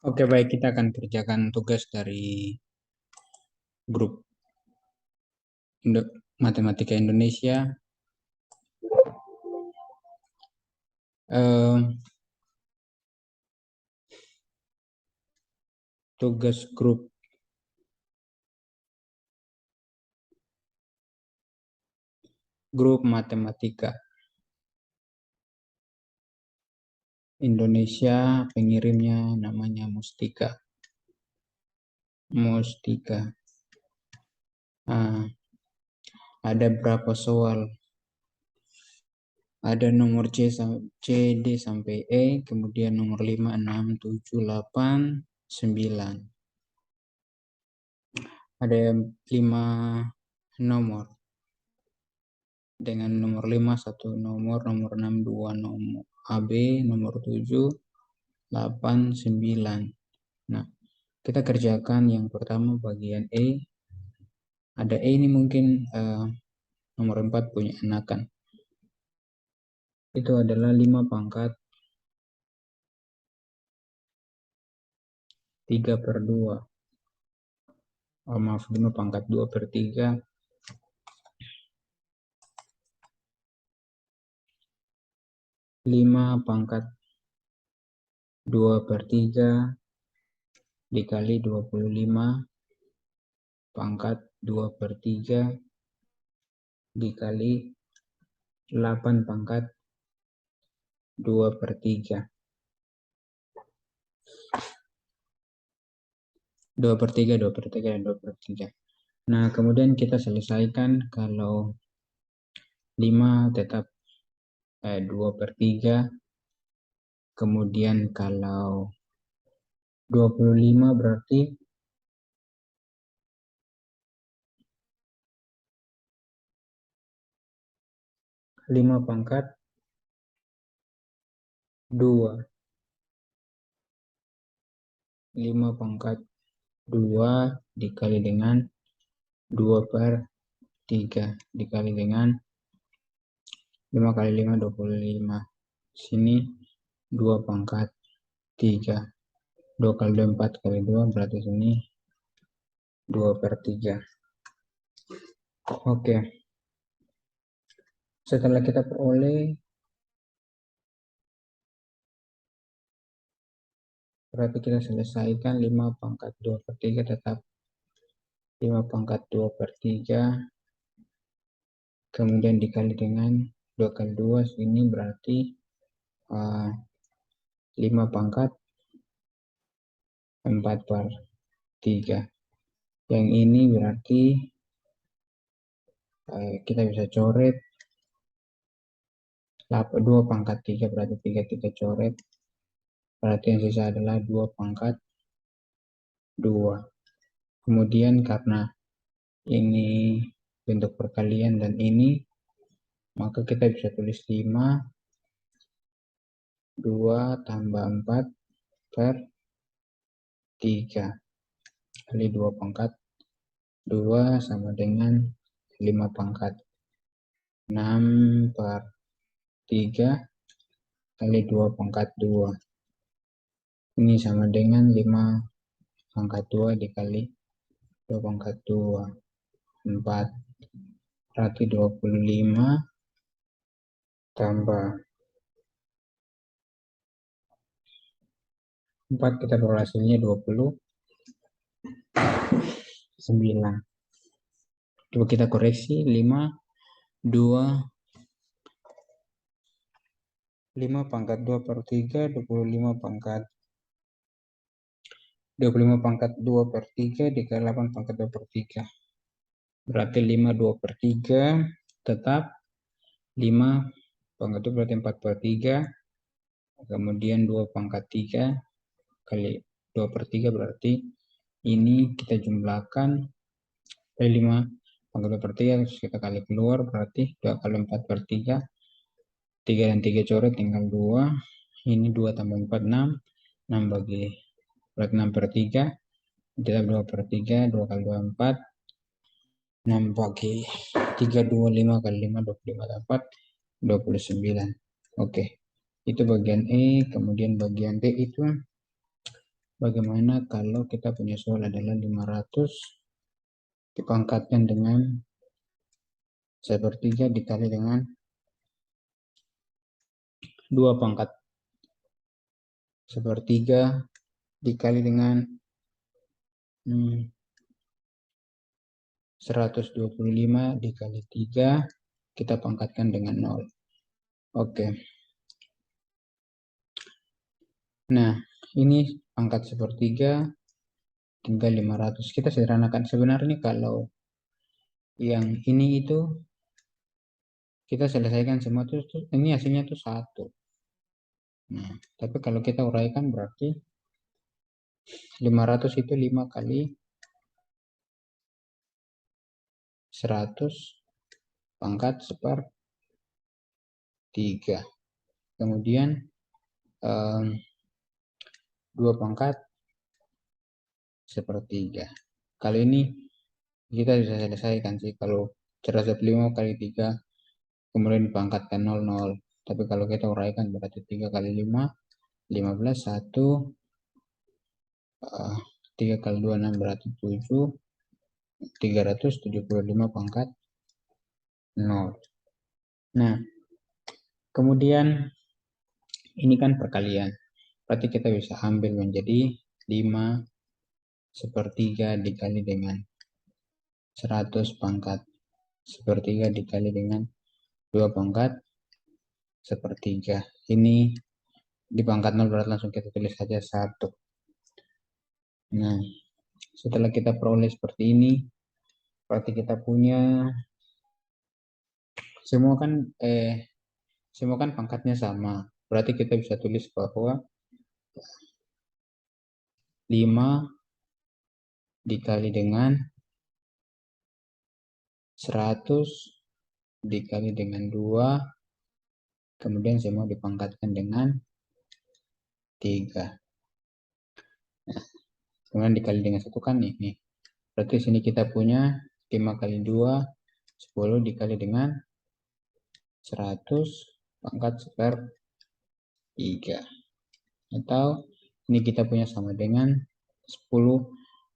Oke, baik, kita akan kerjakan tugas dari grup Matematika Indonesia. Eh, Tugas grup Matematika Indonesia, pengirimnya namanya Mustika. Ah, ada berapa soal? Ada nomor C, D sampai E, kemudian nomor 5, 6, 7, 8, 9. Ada 5 nomor. Dengan nomor 5 satu nomor 6 2 nomor AB, nomor 7, 8, 9. Nah, kita kerjakan yang pertama bagian E. Ada E ini mungkin nomor 4 punya anakan. Itu adalah 5 pangkat 3/2. Oh, maaf, 5 pangkat 2/3. 5 pangkat 2/3 dikali 25 pangkat 2/3 dikali 8 pangkat 2/3. 2/3, 2/3, dan 2/3. Nah, kemudian kita selesaikan kalau 5 tetap 2/3. Kemudian kalau 25 berarti 5 pangkat 2. 5 pangkat 2 dikali dengan 2/3 dikali dengan 5 kali 5, 25. Sini 2 pangkat 3. 2 kali 2, 4 kali 2, berarti sini 2/3. Oke. Setelah kita peroleh, berarti kita selesaikan 5 pangkat 2/3 tetap 5 pangkat 2/3. Kemudian dikali dengan 2 kali 2, sini berarti 5 pangkat 4/3. Yang ini berarti kita bisa coret 2 pangkat 3, berarti 3 kita coret. Berarti yang sisa adalah 2 pangkat 2. Kemudian karena ini bentuk perkalian dan ini, maka kita bisa tulis 5, 2 tambah 4/3 kali 2 pangkat 2 sama dengan 5 pangkat 6/3 kali 2 pangkat 2. Ini sama dengan 5 pangkat 2 dikali 2 pangkat 2. 4. Berarti 25 tambah 4, kita peroleh hasilnya 29. Coba kita koreksi 5 pangkat 2/3, 25 pangkat 2/3 dikali 8 pangkat 2/3. Berarti 5 2/3 tetap 5 pangkat 2 berarti 4/3. Kemudian 2 pangkat 3 kali 2/3 berarti ini kita jumlahkan 5 pangkat 2/3 terus kita kali keluar berarti 2 kali 4/3. 3 dan 3 coret tinggal 2. Ini 2 tambah 4, 6. 6 bagi berarti 6/3. Tetap 2/3. 2 kali 2, 4. 6 bagi 3, 2, 5 kali 5, 25 tambah 4, 29. Oke. Itu bagian E. Kemudian bagian D itu bagaimana kalau kita punya soal adalah 500 dipangkatkan dengan 1/3 dikali dengan 2 pangkat 1/3 dikali dengan 125 dikali 3 kita pangkatkan dengan 0. Oke. Nah, ini pangkat 1/3 tinggal 500. Kita sederhanakan. Sebenarnya kalau yang ini itu kita selesaikan semua tuh ini hasilnya tuh 1. Nah, tapi kalau kita uraikan berarti 500 itu 5 kali 100 pangkat 1/3. Kemudian 2 pangkat 1/3. Kali ini kita bisa selesaikan sih kalau 105 kali 3 kemudian dipangkatkan 00. Tapi kalau kita uraikan berarti 3 kali 5 15, 1 3 kali 2 6 berarti 7 375 pangkat 0. Nah, kemudian ini kan perkalian. Berarti kita bisa ambil menjadi 5 1/3 dikali dengan 100 pangkat 1/3 dikali dengan 2 pangkat 1/3. Ini di pangkat 0 berarti langsung kita tulis saja 1. Nah, setelah kita peroleh seperti ini, berarti kita punya semua kan pangkatnya sama. Berarti kita bisa tulis bahwa 5 dikali dengan 100 dikali dengan 2, kemudian semua dipangkatkan dengan 3. Nah, kemudian dikali dengan 1 kan ini. Berarti sini kita punya 5 kali 2, 10 dikali dengan 100 pangkat 1/3. Atau ini kita punya sama dengan 10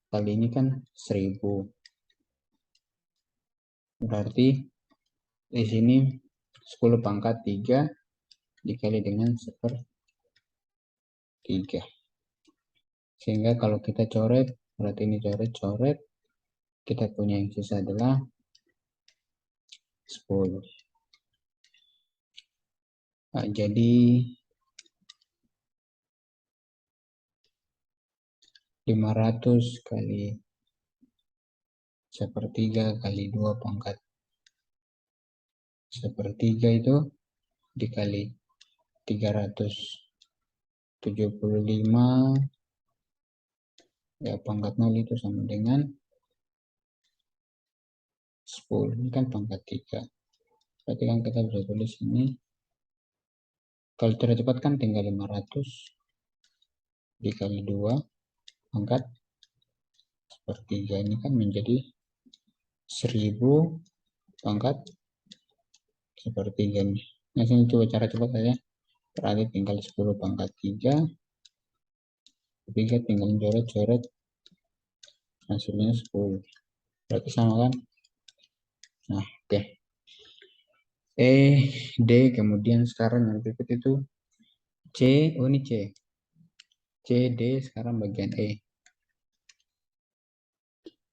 kali ini kan 1000. Berarti di sini 10 pangkat 3 dikali dengan 1/3. Sehingga kalau kita coret, berarti ini coret, kita punya yang sisa adalah 10. Nah, jadi 500 kali 1/3 kali 2 pangkat 1/3 itu dikali 375 ya pangkat 0 itu sama dengan 10. Ini kan pangkat 3. Berarti kan kita bisa tulis ini. Kalau cara cepat kan tinggal 500 dikali 2 pangkat 1/3. Ini kan menjadi 1000 pangkat 1/3 nih. Nah, sini coba cara cepat saja. Berarti tinggal 10 pangkat 3 tinggal coret-coret hasilnya 10. Berarti sama kan? Nah, oke. D, kemudian sekarang yang berikut itu C, ini C. C, D, sekarang bagian E.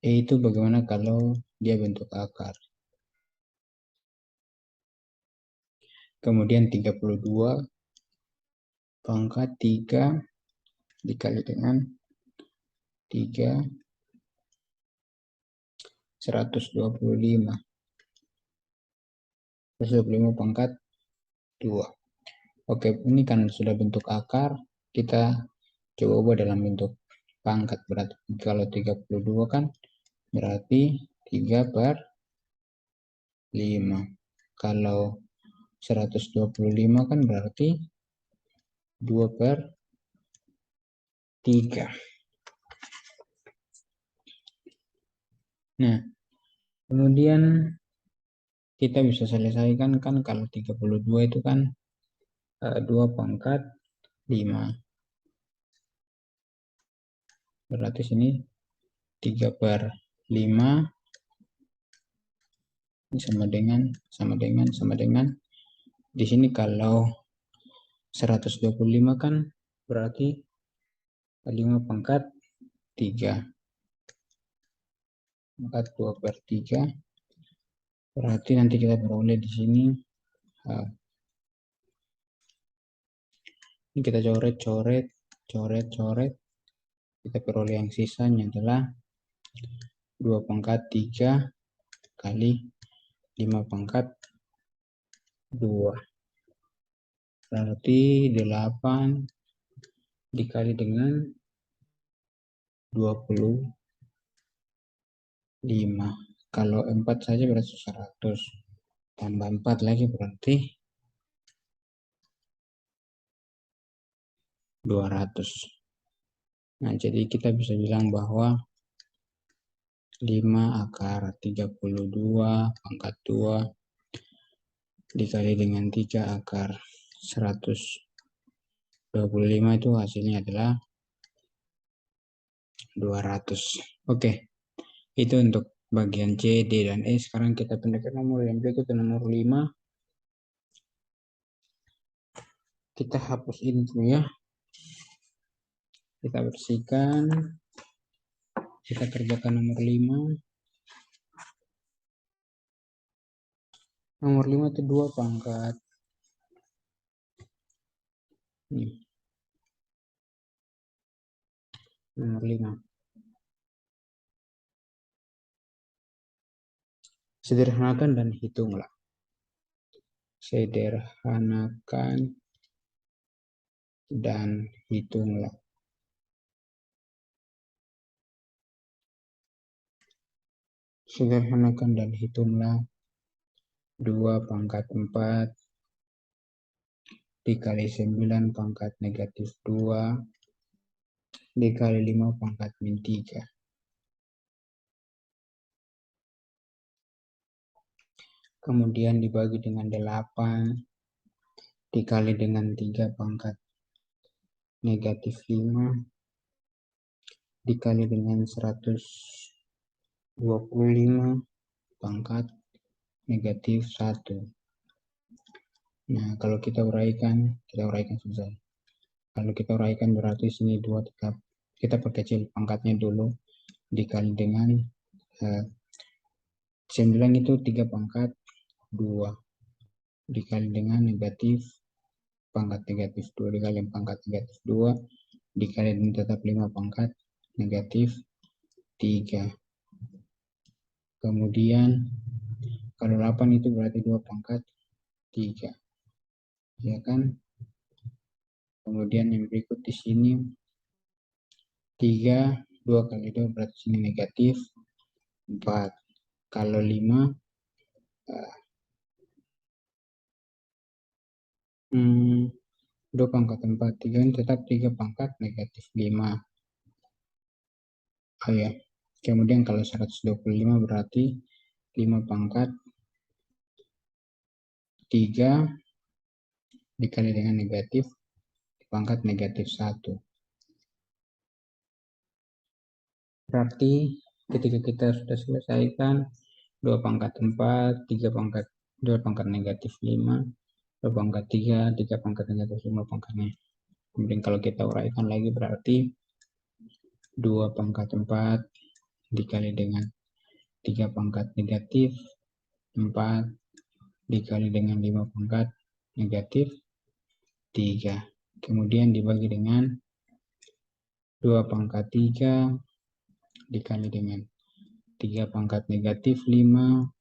E itu bagaimana kalau dia bentuk akar. Kemudian 32 pangkat 3 dikali dengan 3 125 pangkat 2. Oke, ini kan sudah bentuk akar, kita coba ubah dalam bentuk pangkat. Berarti kalau 32 kan berarti 3/5. Kalau 125 kan berarti 2/3. Nah, kemudian kita bisa selesaikan kan kalau 32 itu kan 2 pangkat 5. berarti sini 3/5 ini sama dengan di sini kalau 125 kan berarti 5/3, 2/3, berarti nanti kita peroleh di sini ini kita coret, kita peroleh yang sisanya adalah 2/3 kali 5/2, berarti 8 dikali dengan 25. Kalau 4 saja berarti 100, tambah 4 lagi berarti 200. Nah, jadi kita bisa bilang bahwa 5/32 dikali dengan 3/125 itu hasilnya adalah 200. Oke, itu untuk bagian C, D, dan E. Sekarang kita pindah ke nomor yang berikutnya, nomor 5. Kita hapus ini dulu ya. Kita bersihkan. Kita kerjakan nomor 5. Nomor 5 itu 2 pangkat. Nih. Nomor 5. Sederhanakan dan hitunglah. Sederhanakan dan hitunglah. Sederhanakan dan hitunglah. 2/4 dikali 9/-2 dikali 5/-3. Kemudian dibagi dengan 8 dikali dengan 3/-5 dikali dengan 125/-1. Nah, kalau kita uraikan susah. Kalau kita uraikan berarti sini 2 tetap kita perkecil pangkatnya dulu, dikali dengan 9 itu 3/2 dikali dengan pangkat negatif 2 dikali pangkat negatif 2 dikali dengan tetap 5/-3. Kemudian kalau 8 itu berarti 2/3, ya kan? Kemudian yang berikut di sini 3, 2 kali 2 berarti sini negatif 4. Kalau 5 2/4, 3 ini tetap 3/-5. Oh ya. Kemudian kalau 125 berarti 5/3 dikali dengan -1. Berarti ketika kita sudah selesaikan 2/4, 2/-5, 2/3, 3/-5 kemudian kalau kita uraikan lagi berarti 2/4 dikali dengan 3/-4 dikali dengan 5/-3, kemudian dibagi dengan 2/3 dikali dengan 3/-5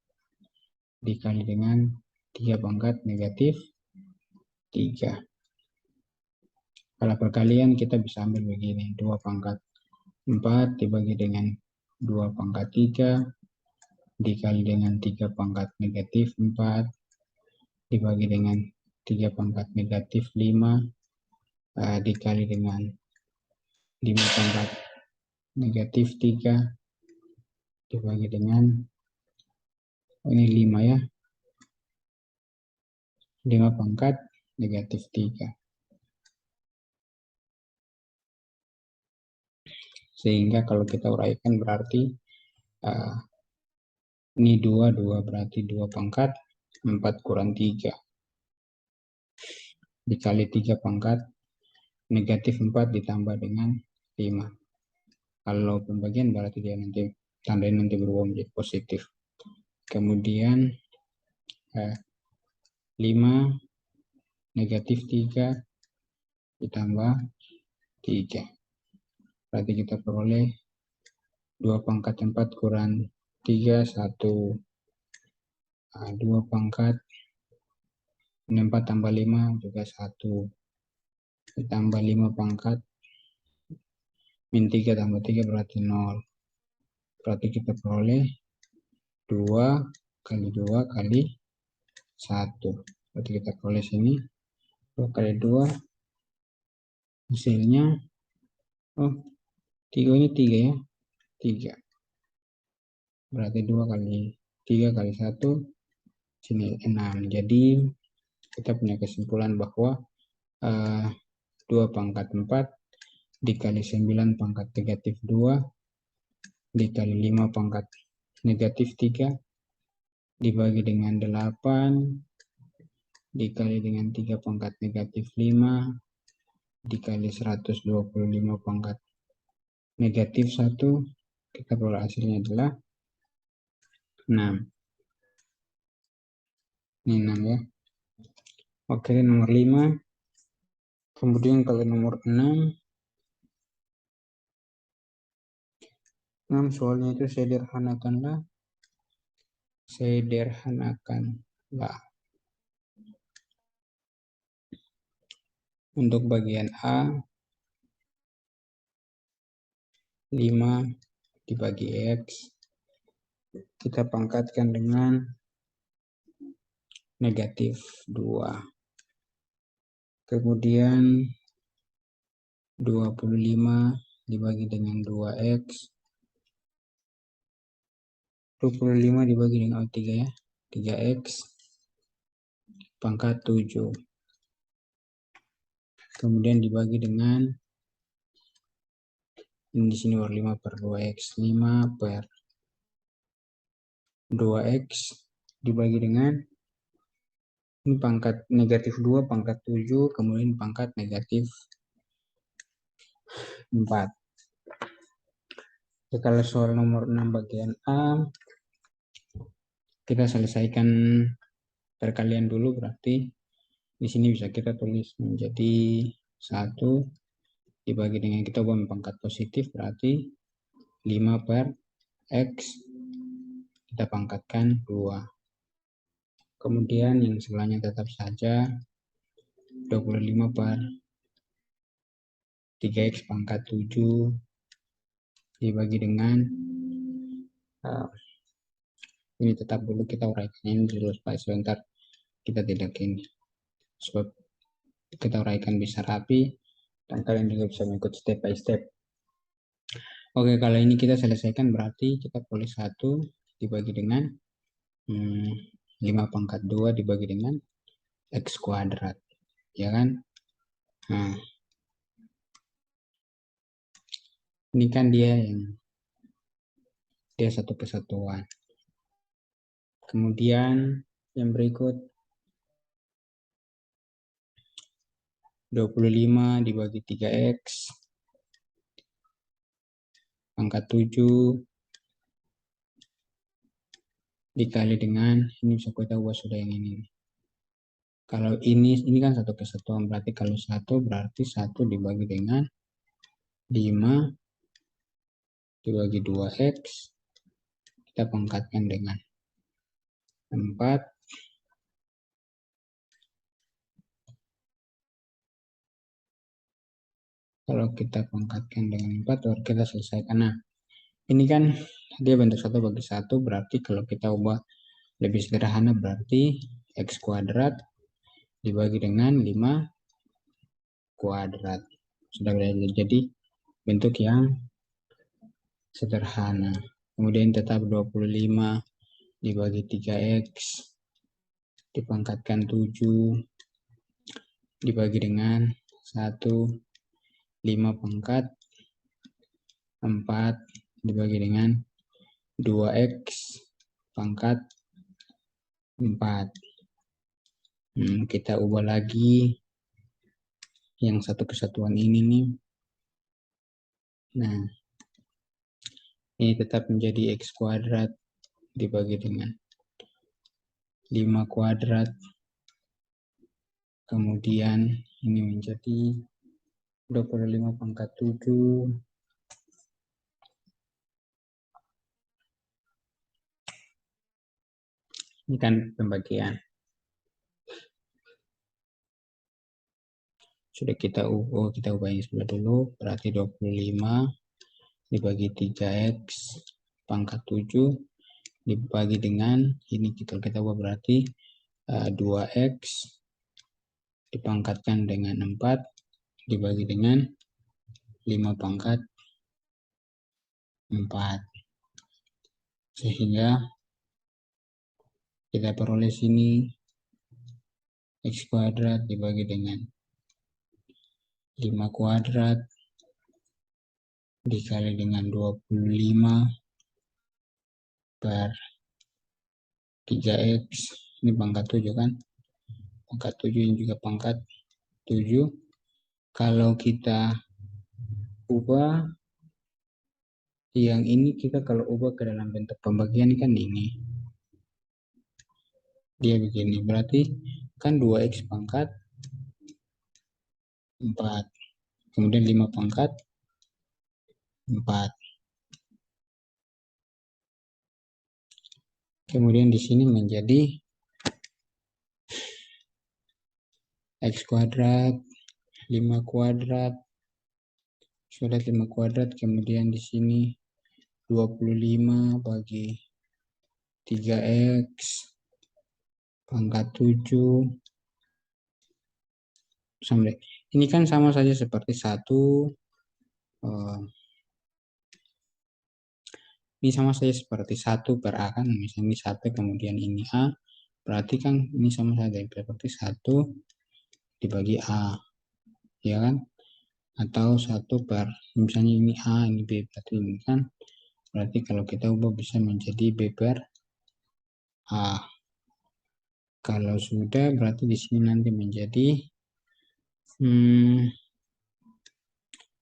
dikali dengan 3/-3. Kalau perkalian kita bisa ambil begini, 2/4 dibagi dengan 2/3 dikali dengan 3/-4 dibagi dengan 3/-5 dikali dengan 5/-3 dibagi dengan ini 5 ya, 5/-3. Sehingga kalau kita uraikan berarti ini 2 berarti 2 pangkat 4 kurang 3 dikali 3 pangkat negatif 4 ditambah dengan 5. Kalau pembagian berarti dia nanti tandanya nanti berubah menjadi positif. Kemudian 5 negatif 3 ditambah 3. Berarti kita peroleh 2 pangkat 4 kurang 3, 1. 2 pangkat 4 tambah 5 juga 1. Ditambah 5 pangkat min 3 tambah 3 berarti 0. Berarti kita peroleh 2 kali 2 kali 1. Berarti kita peroleh sini 2 kali 2 hasilnya 3 ini 3 ya. 3. Berarti 2 kali 3 kali 1 sini 6. Jadi kita punya kesimpulan bahwa 2 pangkat 4 dikali 9 pangkat negatif 2 dikali 5 pangkat negatif 3 dibagi dengan 8 dikali dengan 3 pangkat negatif 5 dikali 125 pangkat negatif 1, kita peroleh hasilnya adalah 6. Ini 6 ya. Oke, nomor 5. Kemudian kalau nomor 6 soalnya itu sederhanakanlah. Untuk bagian A 5 dibagi X kita pangkatkan dengan negatif 2. Kemudian 25 dibagi dengan 2X. 25 dibagi dengan 3 ya. 3X pangkat 7. Kemudian dibagi dengan ini di sini 5 per 2X. 5 per 2X dibagi dengan ini pangkat negatif 2 pangkat 7 kemudian pangkat negatif 4. Jadi kalau soal nomor 6 bagian A kita selesaikan perkalian dulu, berarti di sini bisa kita tulis menjadi 1 dibagi dengan kita ubah pangkat positif berarti 5 per X kita pangkatkan 2. Kemudian yang sebelahnya tetap saja 25 per 3X pangkat 7 dibagi dengan ini tetap dulu kita uraikan ini dulu supaya sebentar kita tidak ini sebab kita uraikan bisa rapi dan kalian juga bisa mengikut step by step. Oke, kalau ini kita selesaikan berarti kita boleh 1 dibagi dengan 5 pangkat 2 dibagi dengan X kuadrat, ya kan? Nah, ini kan dia satu kesatuan. Kemudian yang berikut 25 dibagi 3X pangkat 7 dikali dengan ini bisa kita ubah sudah yang ini. Kalau ini kan satu kesatuan, berarti kalau 1 berarti 1 dibagi dengan 5 dibagi 2X kita pangkatkan dengan 4 kalau kita pangkatkan dengan 4 baru kita selesaikan. Nah, ini kan dia bentuk 1 bagi 1 berarti kalau kita ubah lebih sederhana berarti X kuadrat dibagi dengan 5 kuadrat. Sudah jadi bentuk yang sederhana. Kemudian tetap 25 dibagi 3X dipangkatkan 7 dibagi dengan 1 5 pangkat 4 dibagi dengan 2x pangkat 4. Kita ubah lagi yang satu kesatuan ini nih. Nah, ini tetap menjadi x kuadrat dibagi dengan 5 kuadrat. Kemudian ini menjadi 25 pangkat 7. Ini kan pembagian. Sudah kita ubah ini sebelah dulu, berarti 25 dibagi 3x pangkat 7 dibagi dengan ini kita ubah berarti 2x dipangkatkan dengan 4 dibagi dengan 5 pangkat 4. Sehingga kita peroleh sini x kuadrat dibagi dengan 5 kuadrat dikali dengan 25 per 3x. Ini pangkat 7 kan? Pangkat 7 ini juga pangkat 7. Kalau kita ubah yang ini, kita kalau ubah ke dalam bentuk pembagian kan ini. Dia begini, berarti kan 2x pangkat 4. Kemudian 5 pangkat 4. Kemudian di sini menjadi x kuadrat 5 kuadrat sudah 5 kuadrat, kemudian di sini 25 bagi 3x pangkat 7 sampai ini kan sama saja seperti 1. Ini sama saja seperti 1 per A kan, misalnya ini 1 kemudian ini A, berarti kan ini sama saja seperti 1 dibagi A, ya kan? Atau 1 per, misalnya ini A, ini B, berarti ini kan, berarti kalau kita ubah bisa menjadi B per A. Kalau sudah, berarti di sini nanti menjadi,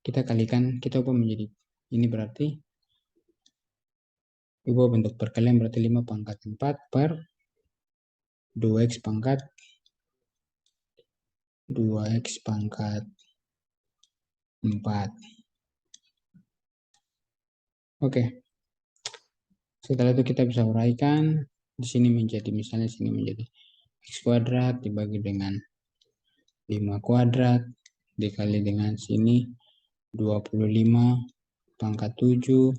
kita kalikan, kita ubah menjadi, ini berarti, ubah bentuk perkalian berarti 5 pangkat 4 per 2x pangkat 4. Oke. Setelah itu kita bisa uraikan. Di sini menjadi, misalnya sini menjadi x kuadrat dibagi dengan 5 kuadrat dikali dengan sini 25 pangkat 7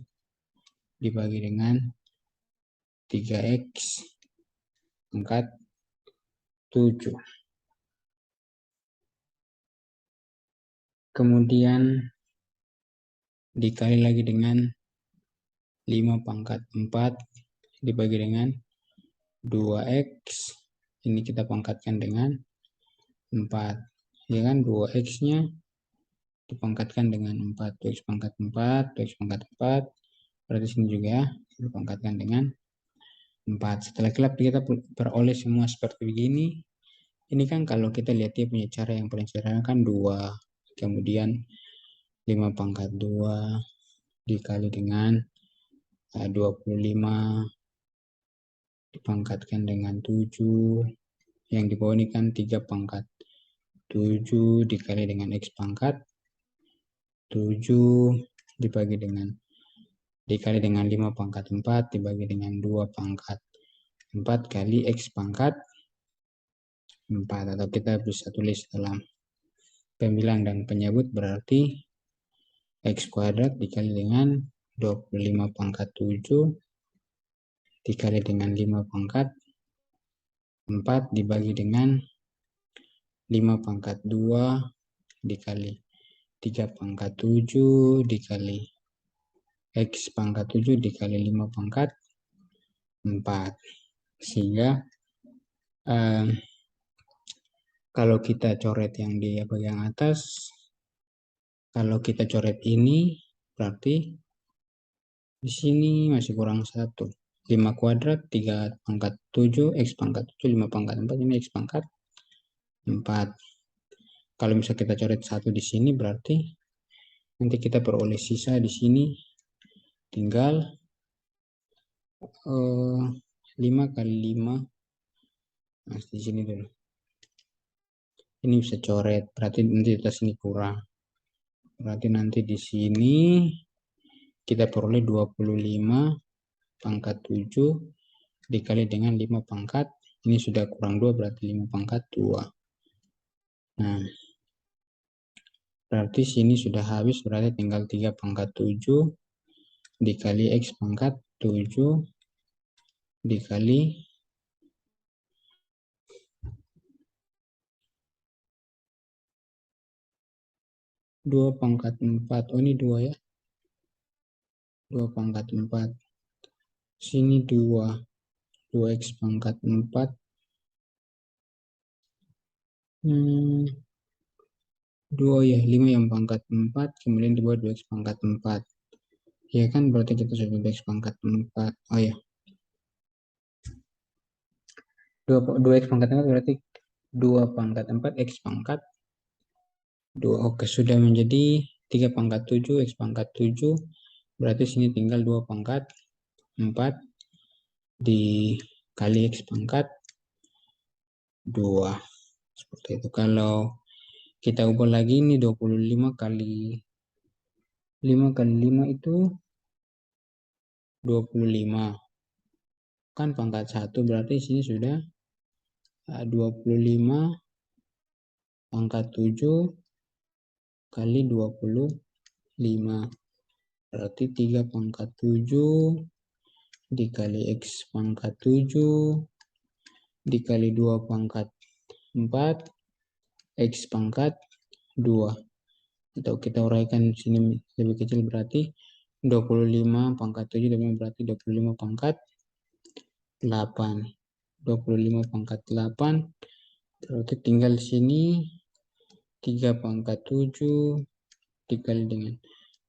dibagi dengan 3x pangkat 7. Kemudian dikali lagi dengan 5 pangkat 4 dibagi dengan 2x. Ini kita pangkatkan dengan 4. Ya kan, 2x-nya dipangkatkan dengan 4. 2x pangkat 4, 2x pangkat 4. Berarti sini juga dipangkatkan dengan 4. Setelah kita peroleh semua seperti begini. Ini kan kalau kita lihat dia punya cara yang paling sederhana kan 2. Kemudian 5 pangkat 2 dikali dengan 25 dipangkatkan dengan 7. Yang di bawah ini kan 3 pangkat 7 dikali dengan x pangkat 7 dibagi dengan 5 pangkat 4 dibagi dengan 2 pangkat 4 kali x pangkat 4. Atau kita bisa tulis dalam pembilang dan penyebut berarti x kuadrat dikali dengan 25 pangkat 7 dikali dengan 5 pangkat 4 dibagi dengan 5 pangkat 2 dikali 3 pangkat 7 dikali x pangkat 7 dikali 5 pangkat 4. Sehingga kalau kita coret yang di bagian atas, kalau kita coret ini berarti Di sini masih kurang 1. 5 kuadrat, 3 pangkat 7, X pangkat 7, 5 pangkat 4, ini X pangkat 4. Kalau misalnya kita coret 1 di sini, berarti nanti kita peroleh sisa di sini tinggal 5 kali 5. Nah, di sini dulu. Ini bisa coret, berarti nanti di atas ini kurang. Berarti nanti di sini kita peroleh 25 pangkat 7 dikali dengan 5 pangkat. Ini sudah kurang 2, berarti 5 pangkat 2. Nah, berarti sini sudah habis, berarti tinggal 3 pangkat 7 dikali X pangkat 7 dikali 2 pangkat 4. Oh, ini 2 ya. 2 pangkat 4. Sini 2. 2X pangkat 4. 2 ya, 5 yang pangkat 4. Kemudian dibuat 2X pangkat 4. Ya kan, berarti kita sudah 2X pangkat 4. Oh ya. 2X pangkat 4 berarti 2 pangkat 4 X pangkat 2. Oke, sudah menjadi 3 pangkat 7 X pangkat 7. Berarti sini tinggal 2 pangkat 4 dikali X pangkat 2. Seperti itu. Kalau kita ubah lagi, ini 25 kali 5 kali 5 itu 25. Kan pangkat 1, berarti sini sudah 25 pangkat 7 kali 25. Berarti 3 pangkat 7 dikali X pangkat 7 dikali 2 pangkat 4 X pangkat 2. Atau kita uraikan sini lebih kecil, berarti 25 pangkat 7 berarti 25 pangkat 8. 25 pangkat 8. Berarti tinggal sini 3 pangkat 7 dikali dengan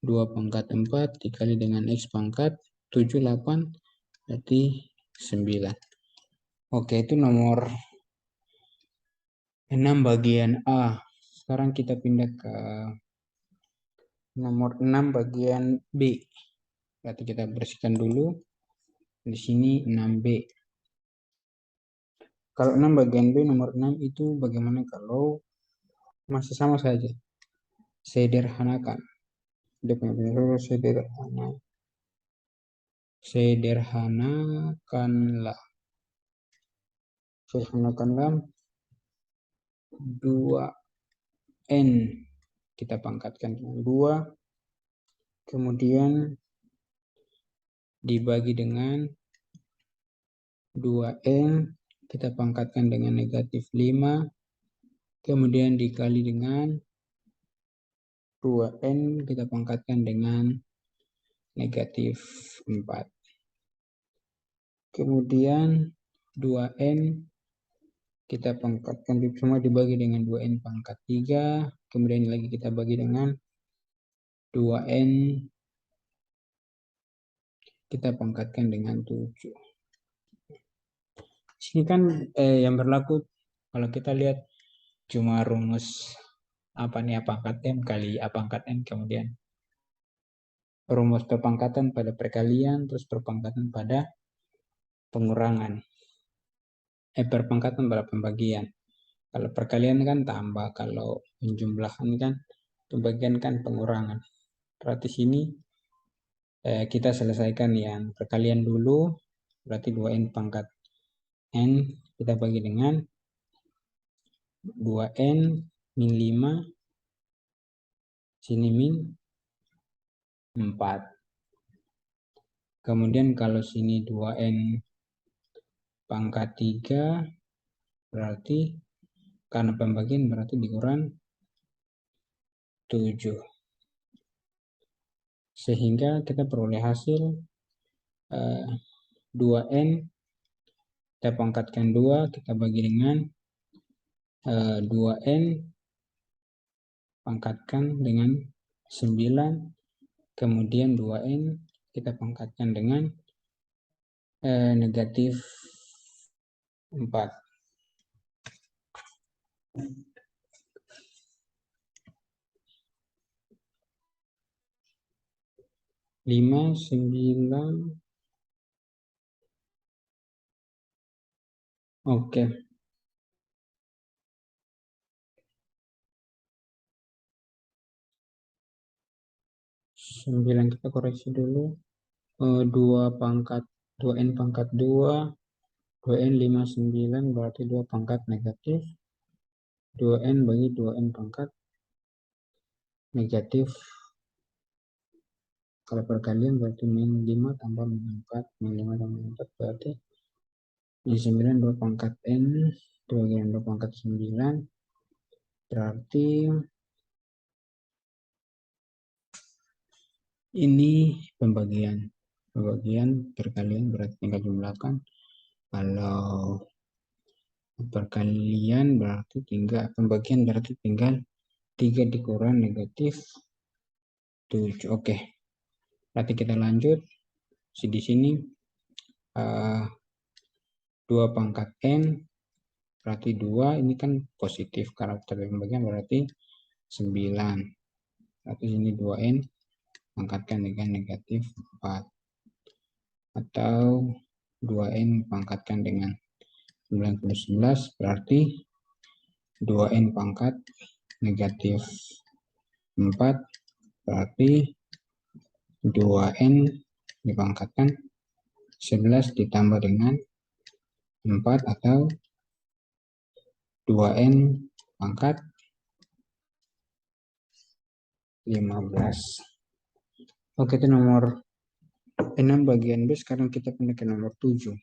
2 pangkat 4 dikali dengan X pangkat 7, 8. Berarti 9. Oke, itu nomor 6 bagian A. Sekarang kita pindah ke nomor 6 bagian B. Berarti kita bersihkan dulu. Di sini 6B. Kalau 6 bagian B, nomor 6 itu bagaimana kalau masih sama saja. Sederhanakan. Dia punya penjuru sederhanakanlah. Sederhanakanlah 2N. Kita pangkatkan dengan 2. Kemudian dibagi dengan 2N. Kita pangkatkan dengan negatif 5. Kemudian dikali dengan 2N. Kita pangkatkan dengan negatif 4. Kemudian 2N kita pangkatkan semua dibagi dengan 2N pangkat 3. Kemudian lagi kita bagi dengan 2N kita pangkatkan dengan 7. Sini kan yang berlaku kalau kita lihat cuma rumus apa nih, A pangkat M kali A pangkat N, kemudian rumus perpangkatan pada perkalian, terus perpangkatan pada pengurangan. Perpangkatan pada pembagian. Kalau perkalian kan tambah, kalau penjumlahan kan pembagian kan pengurangan. Berarti sini kita selesaikan yang perkalian dulu, berarti 2N pangkat N kita bagi dengan 2N min 5, sini min 4. Kemudian kalau sini 2N pangkat 3, berarti karena pembagian berarti dikurang 7. Sehingga kita peroleh hasil 2N kita pangkatkan 2, kita bagi dengan 2N pangkatkan dengan 9, kemudian 2N kita pangkatkan dengan negatif 4. 5, 9. Oke. 9 kita koreksi dulu. 2 pangkat 2n pangkat 2, 2n 5, 9 berarti 2 pangkat negatif 2n bagi 2n pangkat negatif. Kalau perkalian berarti min 5 tambah min 4, min 5 tambah min 4 berarti min 9 2 pangkat n 2 bagi 2 pangkat 9 berarti ini pembagian perkalian berarti tinggal jumlahkan. Kalau perkalian berarti tinggal pembagian berarti tinggal 3 dikurang negatif 7. Oke. Berarti kita lanjut. Di sini 2 pangkat n berarti 2 ini kan positif, karakter pembagian berarti 9. Berarti sini 2n pangkatkan dengan negatif 4 atau 2n pangkatkan dengan 9 plus 11 berarti 2n pangkat negatif 4 berarti 2n dipangkatkan 11 ditambah dengan 4 atau 2n pangkat 15. Oke, itu nomor 6 bagian B. Sekarang kita pindah ke nomor 7.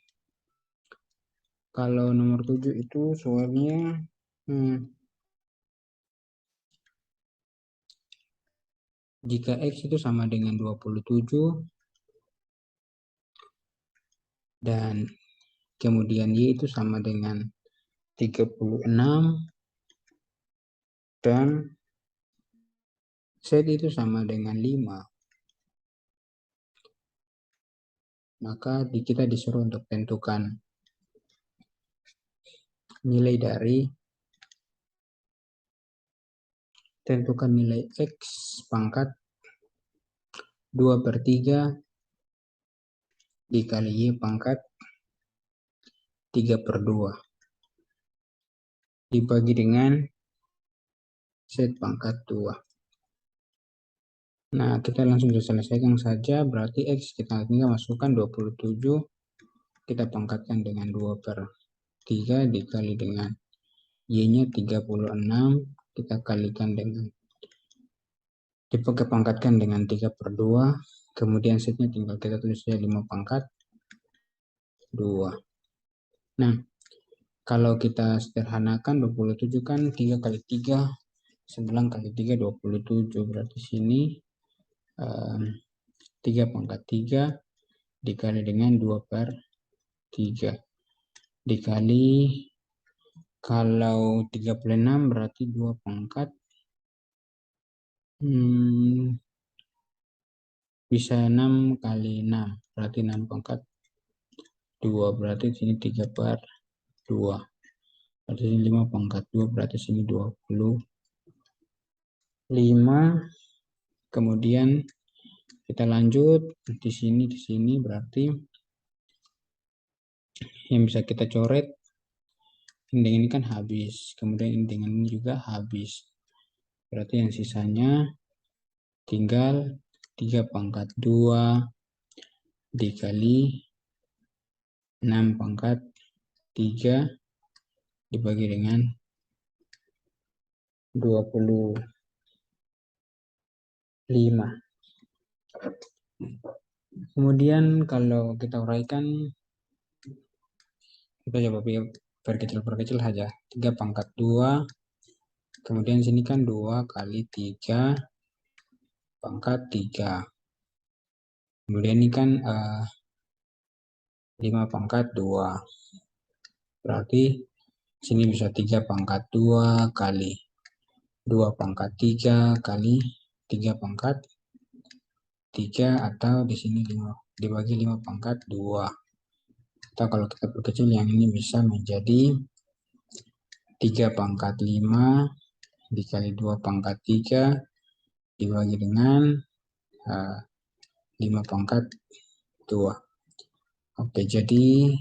Kalau nomor 7 itu soalnya jika X itu sama dengan 27 dan kemudian Y itu sama dengan 36 dan Z itu sama dengan 5, maka kita disuruh untuk tentukan nilai X pangkat 2/3 dikali Y pangkat 3/2 dibagi dengan Z pangkat 2. Nah, kita langsung selesaikan saja. Berarti X kita tinggal masukkan 27, kita pangkatkan dengan 2/3 dikali dengan Y-nya 36, kita kalikan dengan pangkatkan dengan 3/2, kemudian Z-nya tinggal kita tulis saja 5 pangkat 2. Nah, kalau kita sederhanakan 27 kan 3 kali 3, 9 kali 3, 27. Berarti sini 3 pangkat 3 dikali dengan 2/3. Dikali, kalau 36 berarti 2 pangkat. Bisa 6 kali 6. Berarti 6 pangkat 2. Berarti sini 3/2. Berarti sini 5 pangkat 2. Berarti sini 25. Kemudian kita lanjut di sini berarti yang bisa kita coret indeng ini kan habis, kemudian indeng ini juga habis. Berarti yang sisanya tinggal 3 pangkat 2 dikali 6 pangkat 3 dibagi dengan 25. Kemudian kalau kita uraikan, kita coba perkecil saja. 3 pangkat 2, kemudian sini kan 2 kali 3 pangkat 3. Kemudian ini kan 5 pangkat 2. Berarti sini bisa 3 pangkat 2 kali 2 pangkat 3 kali 3 pangkat 3 atau di sini 5 dibagi 5 pangkat 2. Atau kalau kita perkecil yang ini bisa menjadi 3 pangkat 5 dikali 2 pangkat 3 dibagi dengan 5 pangkat 2. Oke, jadi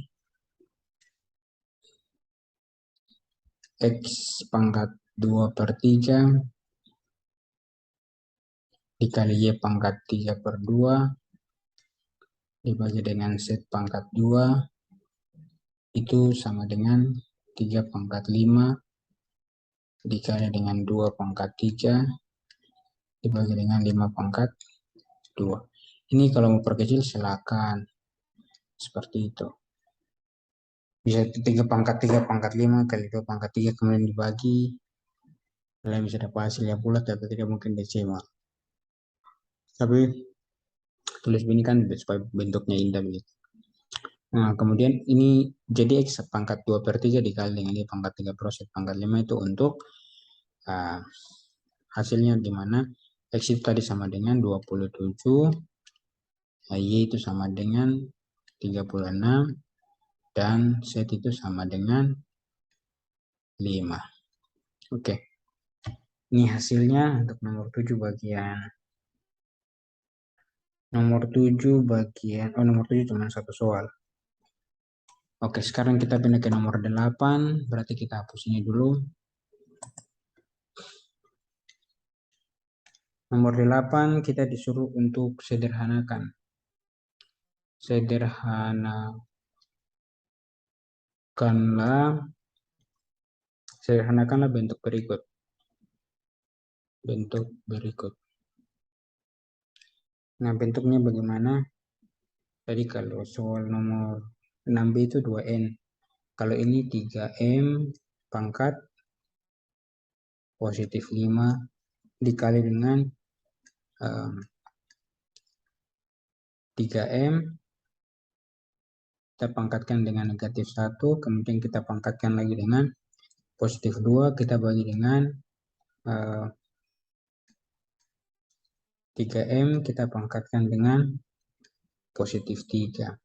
X pangkat 2 per 3 dikali Y pangkat 3 per 2 dibagi dengan Z pangkat 2 itu sama dengan 3 pangkat 5 dikali dengan 2 pangkat 3 dibagi dengan 5 pangkat 2. Ini kalau mau perkecil silakan seperti itu. Bisa 3 pangkat 5 kali 2 pangkat 3 kemudian dibagi. Kalian bisa dapat hasil yang bulat atau tidak mungkin desimal. Tapi tulis ini kan supaya bentuknya indah begitu. Nah, kemudian ini jadi X pangkat 2 per 3 dikali dengan Y pangkat 3 per Z pangkat 5 itu untuk hasilnya di mana X itu tadi sama dengan 27, Y itu sama dengan 36, dan Z itu sama dengan 5. Oke. Ini hasilnya untuk nomor 7 bagian. Nomor 7 bagian, nomor 7 cuma satu soal. Oke, sekarang kita pindah ke nomor 8, berarti kita hapus ini dulu. Nomor 8 kita disuruh untuk sederhanakan. Sederhanakanlah bentuk berikut. Nah, bentuknya bagaimana? Tadi kalau soal nomor 6B itu 2N. Kalau ini 3M pangkat positif 5 dikali dengan 3M kita pangkatkan dengan negatif 1, kemudian kita pangkatkan lagi dengan positif 2, kita bagi dengan 3M kita pangkatkan dengan positif 3.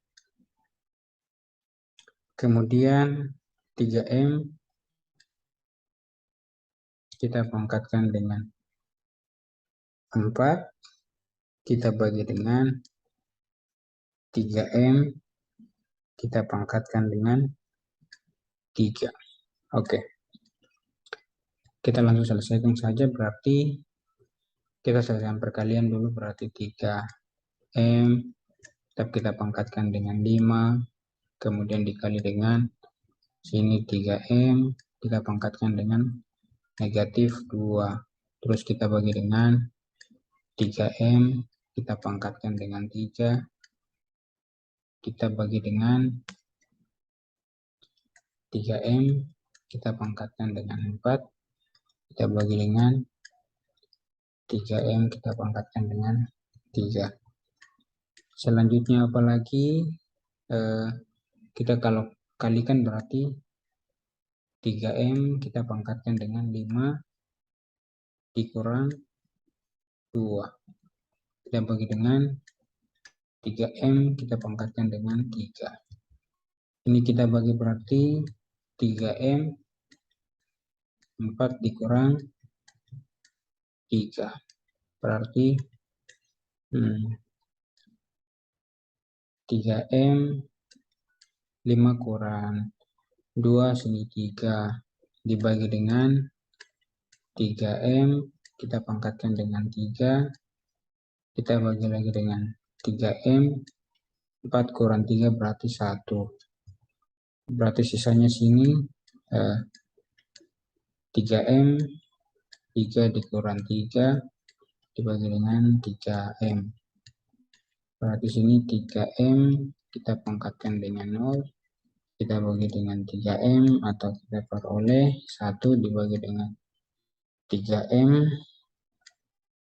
Kemudian 3M kita pangkatkan dengan 4, kita bagi dengan 3M kita pangkatkan dengan 3. Oke. Kita langsung selesaikan saja, berarti kita selesaikan perkalian dulu, berarti 3M tetap kita pangkatkan dengan 5, kemudian dikali dengan sini 3M kita pangkatkan dengan negatif 2, terus kita bagi dengan 3M kita pangkatkan dengan 3, kita bagi dengan 3M kita pangkatkan dengan 4, kita bagi dengan 3M kita pangkatkan dengan 3. Selanjutnya apalagi kita kalau kalikan berarti 3M kita pangkatkan dengan 5 dikurang 2. Kita bagi dengan 3M kita pangkatkan dengan 3. Ini kita bagi berarti 3M 4 dikurang 3. Berarti 3M 5 kurang 2 sini 3 dibagi dengan 3M kita pangkatkan dengan 3, kita bagi lagi dengan 3M 4 kurang 3 berarti 1, berarti sisanya sini 3M 3 dikurang 3 dibagi dengan 3M, berarti sini 3M kita pangkatkan dengan 0, kita bagi dengan 3M atau kita peroleh 1 dibagi dengan 3M,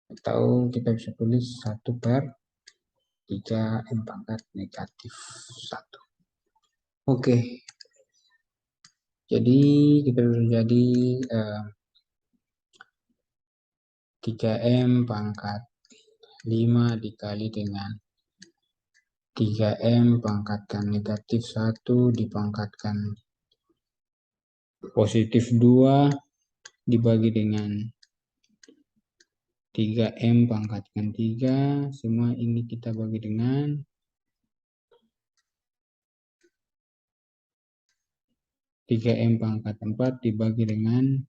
atau kita bisa tulis 1 per 3M pangkat negatif 1. Oke. Jadi kita bisa jadi 3M pangkat 5 dikali dengan 3M pangkatkan negatif 1 dipangkatkan positif 2 dibagi dengan 3M pangkatkan 3. Semua ini kita bagi dengan 3M pangkat 4 dibagi dengan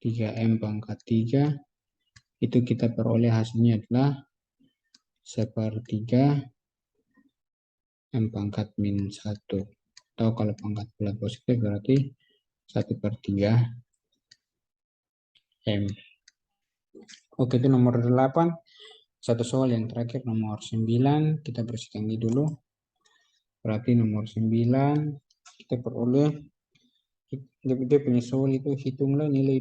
3M pangkat 3. Itu kita peroleh hasilnya adalah 1/3 M pangkat min 1. Atau kalau pangkat bulat positif berarti 1/3 M. Oke, itu nomor 8. Satu soal yang terakhir nomor 9. Kita bersihkan ini dulu. Berarti nomor 9 kita peroleh dia punya soal itu hitunglah nilai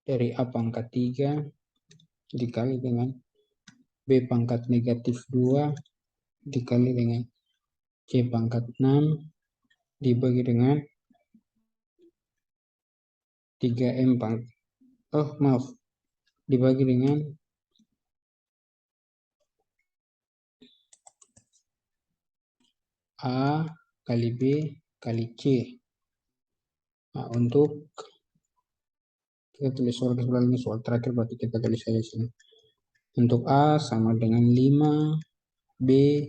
dari A pangkat 3 dikali dengan B pangkat negatif 2 dikali dengan C pangkat 6 dibagi dengan 3M pangkat dibagi dengan A kali B kali C. Nah, untuk kita tulis soal ini soal terakhir, berarti kita tulis saja sini. Untuk A sama dengan 5, B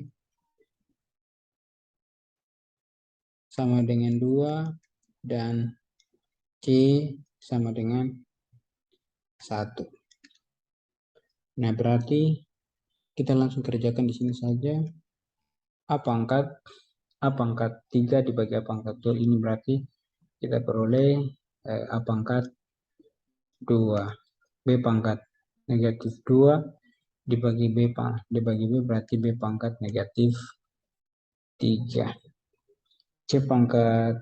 sama dengan 2, dan C sama dengan 1. Nah, berarti kita langsung kerjakan di sini saja. A pangkat 3 dibagi A pangkat 2 ini berarti kita peroleh A pangkat 2. B pangkat negatif 2 dibagi B berarti B pangkat negatif 3. C pangkat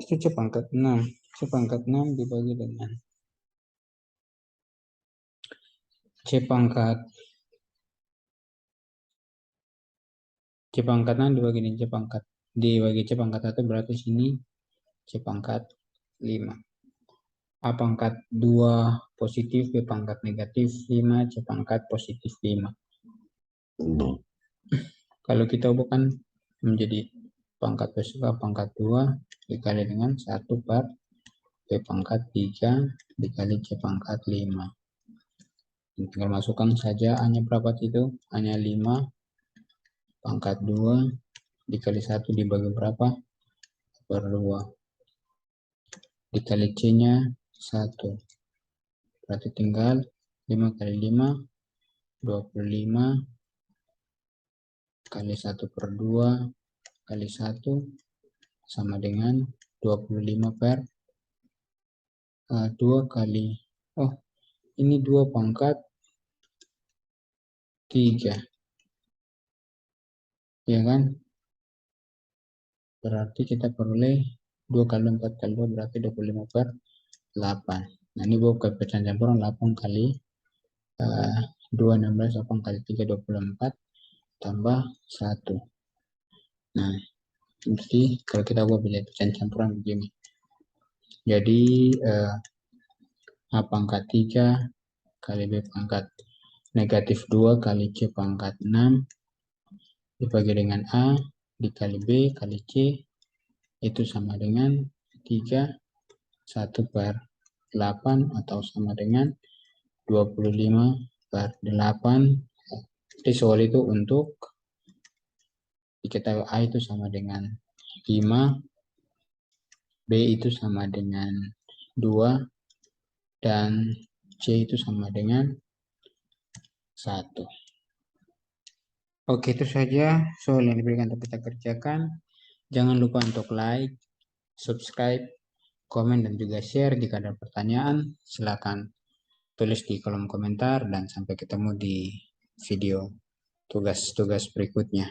6. C pangkat 6 dibagi dengan C pangkat 6 dibagi dengan C pangkat 1 berarti sini C pangkat 5. A pangkat 2 positif, B pangkat negatif 5, C pangkat positif 5. Kalau kita ubahkan menjadi pangkat positif A pangkat 2 dikali dengan 1 per B pangkat 3 dikali C pangkat 5. Tinggal masukkan saja A-nya berapa itu? A-nya 5 pangkat 2 dikali 1 dibagi berapa? Per 2 dikali C-nya 1. Berarti tinggal 5 kali 5 25 kali 1 per 2 kali 1 sama dengan 25 per 2 kali ini 2 pangkat 3 ya kan, berarti kita peroleh 2 kali 4 kali 2 berarti 25 per 8. Nah, ini bukan pecahan campuran 8 kali 2 16, 8 kali 3 24 tambah 1. Nah, jadi kalau kita buat pecahan campuran begini, jadi A pangkat 3 kali B pangkat negatif 2 kali C pangkat 6 dibagi dengan A dikali B kali C itu sama dengan 3 1 per 8 atau sama dengan 25 per 8. Jadi soal itu untuk diketahui A itu sama dengan 5, B itu sama dengan 2, dan C itu sama dengan 1. Oke, itu saja soal yang diberikan untuk kita kerjakan. Jangan lupa untuk like, subscribe, komen, dan juga share. Jika ada pertanyaan, silakan tulis di kolom komentar, dan sampai ketemu di video tugas-tugas berikutnya.